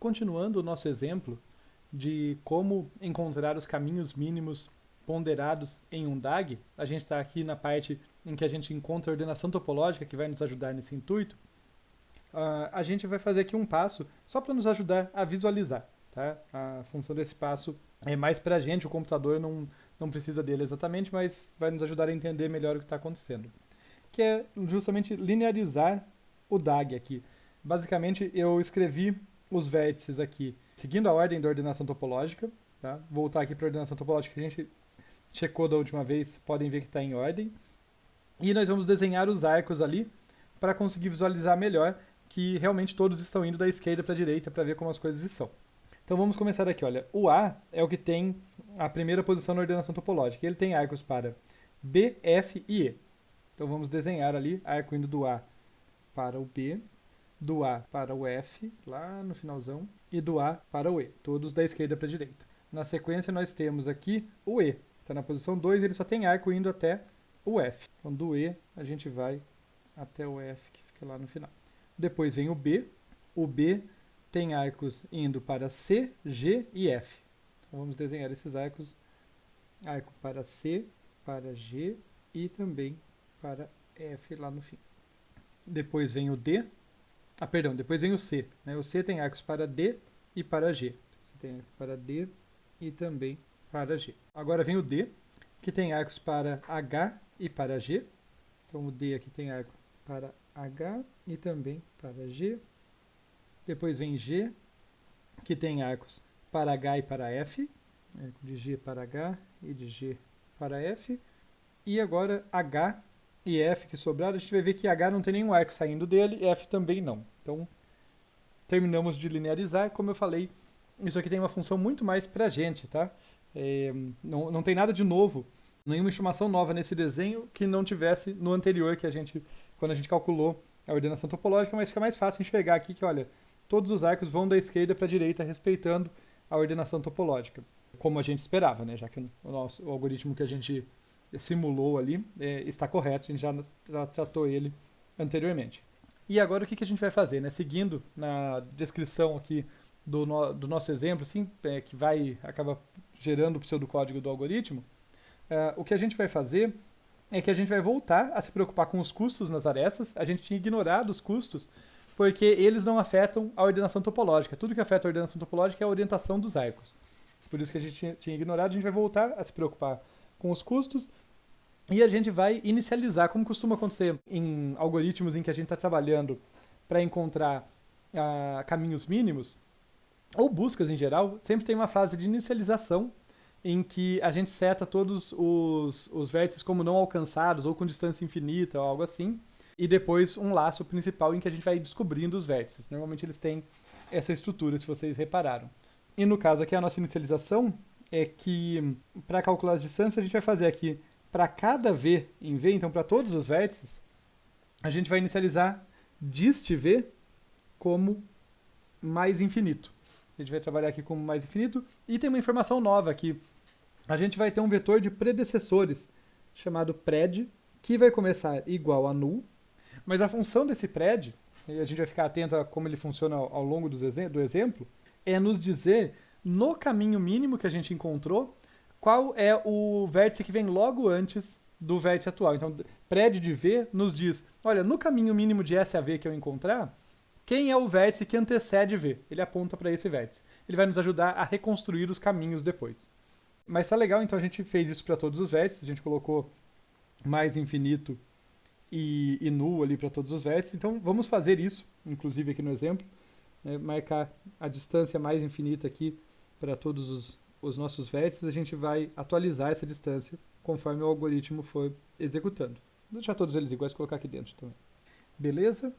Continuando o nosso exemplo de como encontrar os caminhos mínimos ponderados em um DAG, a gente está aqui na parte em que a gente encontra a ordenação topológica que vai nos ajudar nesse intuito. A gente vai fazer aqui um passo só para nos ajudar a visualizar. Tá? A função desse passo é mais para a gente, o computador não precisa dele exatamente, mas vai nos ajudar a entender melhor o que está acontecendo. Que é justamente linearizar o DAG aqui. Basicamente, eu escrevi os vértices aqui seguindo a ordem da ordenação topológica. Tá? Voltar aqui para a ordenação topológica que a gente checou da última vez, podem ver que está em ordem. E nós vamos desenhar os arcos ali para conseguir visualizar melhor que realmente todos estão indo da esquerda para a direita para ver como as coisas estão. Então vamos começar aqui, olha. O A é o que tem a primeira posição na ordenação topológica. Ele tem arcos para B, F e E. Então vamos desenhar ali arco indo do A para o B, do A para o F, lá no finalzão, e do A para o E, todos da esquerda para a direita. Na sequência nós temos aqui o E. Está na posição 2, ele só tem arco indo até o F. Então do E a gente vai até o F, que fica lá no final. Depois vem o B. O B tem arcos indo para C, G e F. Então vamos desenhar esses arcos. Arco para C, para G e também para F lá no fim. Depois vem o D. Depois vem o C. Né? O C tem arcos para D e para G. Você tem arco para D e também para G. Agora vem o D, que tem arcos para H e para G. Então o D aqui tem arco para H e também para G. Depois vem G, que tem arcos para H e para F. Arco de G para H e de G para F. E agora H e F que sobraram, a gente vai ver que H não tem nenhum arco saindo dele, e F também não. Então, terminamos de linearizar. Como eu falei, isso aqui tem uma função muito mais pra gente, tá? Não tem nada de novo, nenhuma informação nova nesse desenho que não tivesse no anterior, quando a gente calculou a ordenação topológica, mas fica mais fácil enxergar aqui que, olha, todos os arcos vão da esquerda para a direita, respeitando a ordenação topológica, como a gente esperava, né? Já que o algoritmo que a gente simulou ali está correto, a gente já tratou ele anteriormente. E agora o que a gente vai fazer, né? Seguindo na descrição aqui do nosso exemplo, assim, que acaba gerando o pseudocódigo do algoritmo, o que a gente vai fazer é que a gente vai voltar a se preocupar com os custos nas arestas. A gente tinha ignorado os custos porque eles não afetam a ordenação topológica. Tudo que afeta a ordenação topológica é a orientação dos arcos. Por isso que a gente tinha ignorado, a gente vai voltar a se preocupar com os custos e a gente vai inicializar, como costuma acontecer em algoritmos em que a gente está trabalhando para encontrar caminhos mínimos, ou buscas em geral, sempre tem uma fase de inicialização em que a gente seta todos os vértices como não alcançados ou com distância infinita ou algo assim, e depois um laço principal em que a gente vai descobrindo os vértices. Normalmente eles têm essa estrutura, se vocês repararam. E no caso aqui a nossa inicialização é que para calcular as distâncias a gente vai fazer aqui para cada V em V, então para todos os vértices, a gente vai inicializar dist V como mais infinito. A gente vai trabalhar aqui como mais infinito. E tem uma informação nova aqui. A gente vai ter um vetor de predecessores chamado pred, que vai começar igual a null. Mas a função desse pred, e a gente vai ficar atento a como ele funciona ao longo do exemplo, é nos dizer, no caminho mínimo que a gente encontrou, qual é o vértice que vem logo antes do vértice atual. Então, pred de V nos diz, olha, no caminho mínimo de S a V que eu encontrar, quem é o vértice que antecede V? Ele aponta para esse vértice. Ele vai nos ajudar a reconstruir os caminhos depois. Mas tá legal, então a gente fez isso para todos os vértices, a gente colocou mais infinito e null ali para todos os vértices. Então vamos fazer isso, inclusive aqui no exemplo, né, marcar a distância mais infinita aqui para todos os nossos vértices. A gente vai atualizar essa distância conforme o algoritmo for executando. Vou deixar todos eles iguais e colocar aqui dentro também. Beleza?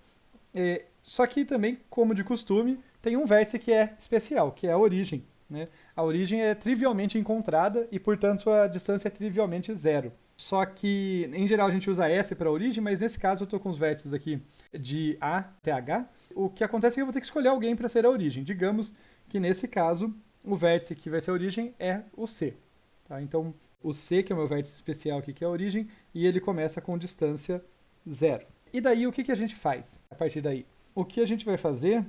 Só que também, como de costume, tem um vértice que é especial, que é a origem. Né? A origem é trivialmente encontrada e, portanto, a distância é trivialmente zero. Só que, em geral, a gente usa S para a origem, mas nesse caso eu estou com os vértices aqui de A até H. O que acontece é que eu vou ter que escolher alguém para ser a origem. Digamos que, nesse caso, o vértice que vai ser a origem é o C. Tá? Então, o C, que é o meu vértice especial aqui, que é a origem, e ele começa com distância zero. E daí, o que a gente faz a partir daí? O que a gente vai fazer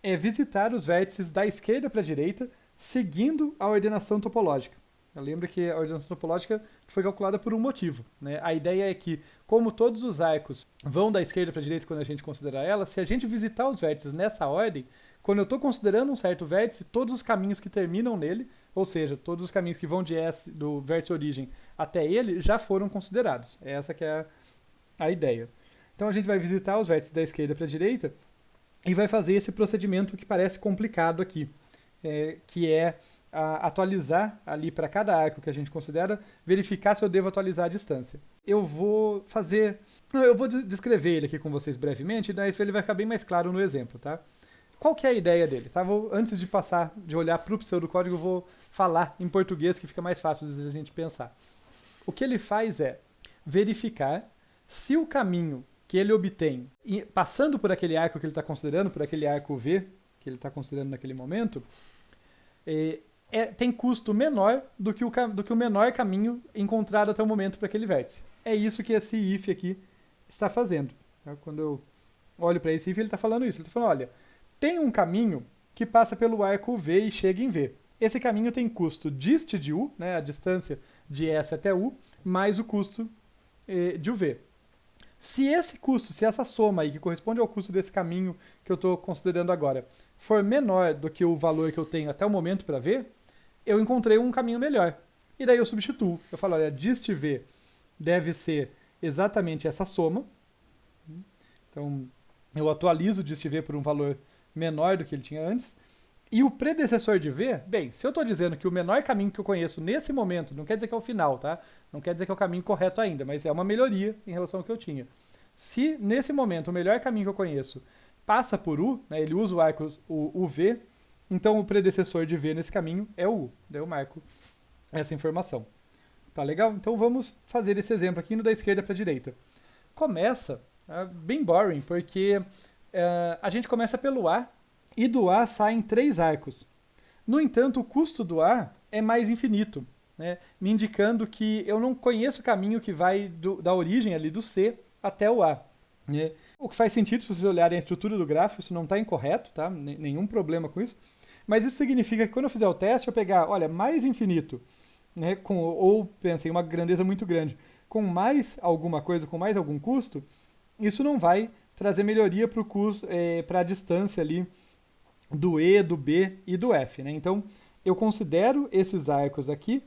é visitar os vértices da esquerda para a direita, seguindo a ordenação topológica. Eu lembro que a ordenação topológica foi calculada por um motivo, né? A ideia é que, como todos os arcos vão da esquerda para a direita quando a gente considerar ela, se a gente visitar os vértices nessa ordem, quando eu estou considerando um certo vértice, todos os caminhos que terminam nele, ou seja, todos os caminhos que vão de S, do vértice origem até ele, já foram considerados. Essa que é a ideia. Então a gente vai visitar os vértices da esquerda para a direita e vai fazer esse procedimento que parece complicado aqui, que é atualizar ali para cada arco que a gente considera, verificar se eu devo atualizar a distância. Eu vou descrever ele aqui com vocês brevemente, mas ele vai ficar bem mais claro no exemplo, tá? Qual que é a ideia dele? Tá? Antes de olhar para o pseudocódigo, eu vou falar em português, que fica mais fácil de a gente pensar. O que ele faz é verificar se o caminho que ele obtém, passando por aquele arco que ele está considerando, por aquele arco V, que ele está considerando naquele momento, tem custo menor do que o menor caminho encontrado até o momento para aquele vértice. É isso que esse if aqui está fazendo. Tá? Quando eu olho para esse if, ele está falando isso. Ele está falando, olha, tem um caminho que passa pelo arco V e chega em V. Esse caminho tem custo dist de U, né, a distância de S até U, mais o custo de UV. Se essa soma aí, que corresponde ao custo desse caminho que eu estou considerando agora, for menor do que o valor que eu tenho até o momento para V, eu encontrei um caminho melhor. E daí eu substituo. Eu falo, olha, dist V deve ser exatamente essa soma. Então, eu atualizo o dist V por um valor menor do que ele tinha antes. E o predecessor de V, bem, se eu estou dizendo que o menor caminho que eu conheço nesse momento, não quer dizer que é o final, tá? Não quer dizer que é o caminho correto ainda, mas é uma melhoria em relação ao que eu tinha. Se nesse momento o melhor caminho que eu conheço passa por U, né, ele usa o arco o V, então o predecessor de V nesse caminho é o U. Daí eu marco essa informação. Tá legal? Então vamos fazer esse exemplo aqui indo da esquerda para a direita. Começa bem boring, porque a gente começa pelo A, e do A saem 3 arcos. No entanto, o custo do A é mais infinito, né? Me indicando que eu não conheço o caminho que vai da origem ali do C até o A. Né? O que faz sentido se vocês olharem a estrutura do gráfico, isso não está incorreto, tá? Nenhum problema com isso. Mas isso significa que quando eu fizer o teste, eu pegar, olha, mais infinito, né? Ou pensem, uma grandeza muito grande, com mais alguma coisa, com mais algum custo, isso não vai trazer melhoria para o custo, para a distância ali do E, do B e do F. Né? Então, eu considero esses arcos aqui,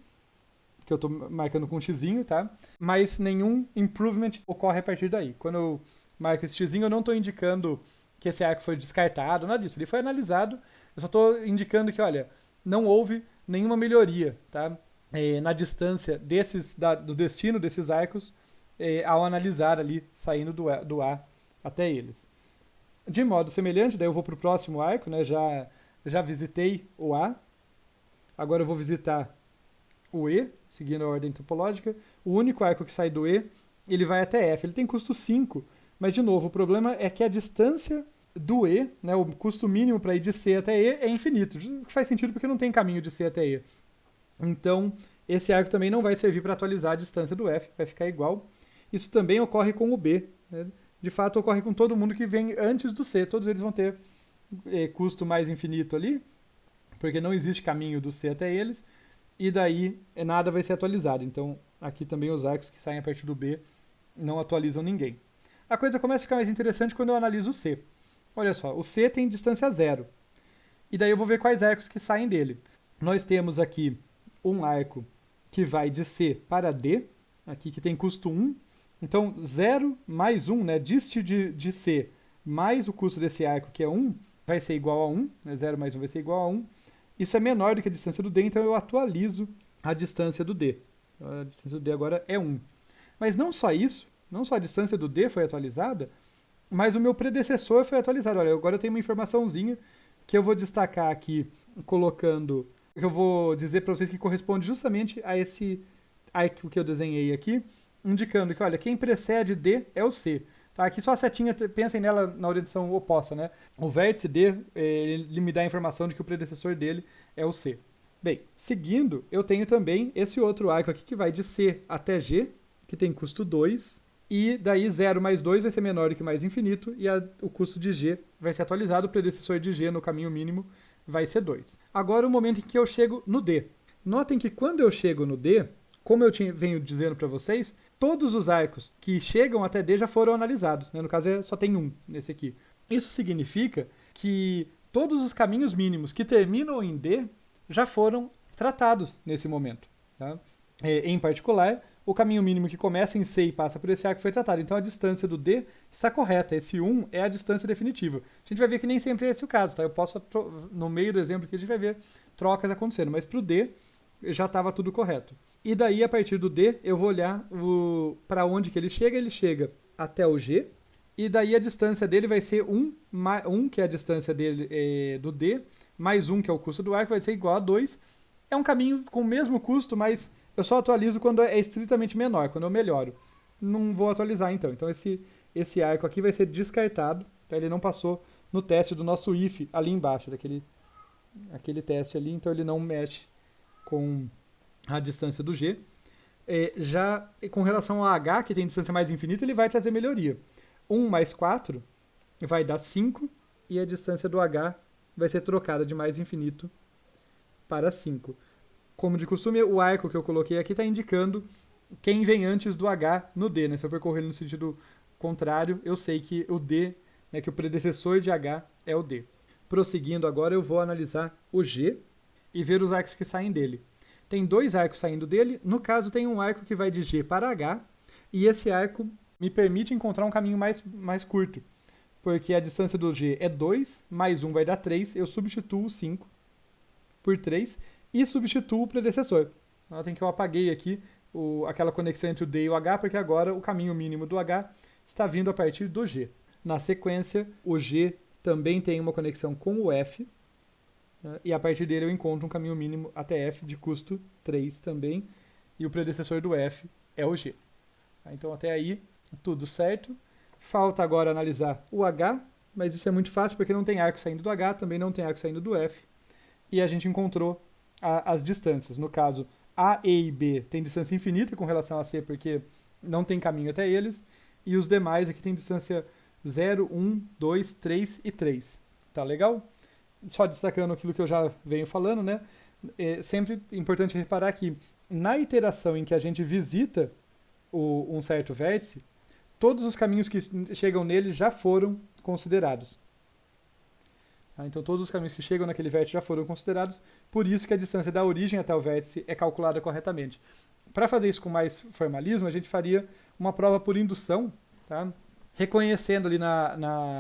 que eu estou marcando com um xizinho, tá? Mas nenhum improvement ocorre a partir daí. Quando eu marco esse xizinho, eu não estou indicando que esse arco foi descartado, nada disso. Ele foi analisado, eu só estou indicando que, olha, não houve nenhuma melhoria, tá? Na distância do destino desses arcos ao analisar ali, saindo do A até eles. De modo semelhante, daí eu vou para o próximo arco, né? Já visitei o A, agora eu vou visitar o E, seguindo a ordem topológica. O único arco que sai do E, ele vai até F. Ele tem custo 5, mas, de novo, o problema é que a distância do E, né, o custo mínimo para ir de C até E, é infinito, o que faz sentido porque não tem caminho de C até E. Então, esse arco também não vai servir para atualizar a distância do F, vai ficar igual. Isso também ocorre com o B, né? De fato, ocorre com todo mundo que vem antes do C. Todos eles vão ter custo mais infinito ali, porque não existe caminho do C até eles, e daí nada vai ser atualizado. Então, aqui também os arcos que saem a partir do B não atualizam ninguém. A coisa começa a ficar mais interessante quando eu analiso o C. Olha só, o C tem distância 0. E daí eu vou ver quais arcos que saem dele. Nós temos aqui um arco que vai de C para D, aqui que tem custo 1. Então, 0 mais 1, né, dist de C, mais o custo desse arco, que é 1, vai ser igual a 1. Né, 0 mais 1 vai ser igual a 1. Isso é menor do que a distância do D, então eu atualizo a distância do D. A distância do D agora é 1. Mas não só isso, não só a distância do D foi atualizada, mas o meu predecessor foi atualizado. Olha, agora eu tenho uma informaçãozinha que eu vou destacar aqui, colocando, que eu vou dizer para vocês que corresponde justamente a esse arco que eu desenhei aqui, indicando que, olha, quem precede D é o C. Tá? Aqui só a setinha, pensem nela na orientação oposta, né? O vértice D, ele me dá a informação de que o predecessor dele é o C. Bem, seguindo, eu tenho também esse outro arco aqui que vai de C até G, que tem custo 2, e daí 0 mais 2 vai ser menor do que mais infinito, e o custo de g vai ser atualizado, o predecessor de g no caminho mínimo vai ser 2. Agora o momento em que eu chego no d. Notem que quando eu chego no d, como eu venho dizendo para vocês, todos os arcos que chegam até d já foram analisados, né? No caso, só tem um nesse aqui. Isso significa que todos os caminhos mínimos que terminam em d já foram tratados nesse momento. Tá? Em particular, o caminho mínimo que começa em C e passa por esse arco foi tratado. Então a distância do D está correta. Esse 1 é a distância definitiva. A gente vai ver que nem sempre é esse o caso. Tá? Eu posso, no meio do exemplo aqui, a gente vai ver trocas acontecendo. Mas para o D, já estava tudo correto. E daí, a partir do D, eu vou olhar para onde que ele chega até o G. E daí a distância dele vai ser 1, que é a distância dele do D, mais 1, que é o custo do arco, vai ser igual a 2. É um caminho com o mesmo custo, mas eu só atualizo quando é estritamente menor, quando eu melhoro. Não vou atualizar então. Então esse arco aqui vai ser descartado. Tá? Ele não passou no teste do nosso if ali embaixo, aquele teste ali, então ele não mexe com a distância do G. Já com relação ao H, que tem distância mais infinita, ele vai trazer melhoria. 1 mais 4 vai dar 5, e a distância do H vai ser trocada de mais infinito para 5. Como de costume, o arco que eu coloquei aqui está indicando quem vem antes do H no D. Né? Se eu percorrer no sentido contrário, eu sei que o D, né, que o predecessor de H é o D. Prosseguindo agora, eu vou analisar o G e ver os arcos que saem dele. Tem 2 arcos saindo dele. No caso, tem um arco que vai de G para H, e esse arco me permite encontrar um caminho mais curto, porque a distância do G é 2, mais 1 vai dar 3, eu substituo 5 por 3 e substituo o predecessor. Notem que eu apaguei aqui aquela conexão entre o D e o H, porque agora o caminho mínimo do H está vindo a partir do G. Na sequência, o G também tem uma conexão com o F, né, e a partir dele eu encontro um caminho mínimo até F de custo 3 também, e o predecessor do F é o G. Então até aí, tudo certo. Falta agora analisar o H, mas isso é muito fácil porque não tem arco saindo do H, também não tem arco saindo do F. E a gente encontrou as distâncias. No caso, A, E e B tem distância infinita com relação a C, porque não tem caminho até eles. E os demais aqui tem distância 0, 1, 2, 3 e 3. Tá legal? Só destacando aquilo que eu já venho falando, né? É sempre importante reparar que na iteração em que a gente visita um certo vértice, todos os caminhos que chegam nele já foram considerados. Então todos os caminhos que chegam naquele vértice já foram considerados, por isso que a distância da origem até o vértice é calculada corretamente. Para fazer isso com mais formalismo, a gente faria uma prova por indução, tá? Reconhecendo ali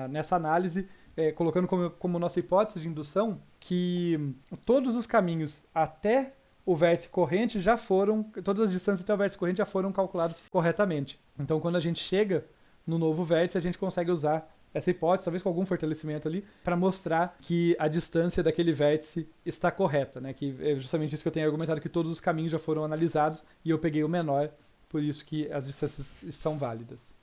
nessa análise, colocando como nossa hipótese de indução, que todos os caminhos até o vértice corrente já foram, todas as distâncias até o vértice corrente já foram calculadas corretamente. Então, quando a gente chega no novo vértice, a gente consegue usar essa hipótese, talvez com algum fortalecimento ali, para mostrar que a distância daquele vértice está correta, né? Que é justamente isso que eu tenho argumentado, que todos os caminhos já foram analisados e eu peguei o menor, por isso que as distâncias são válidas.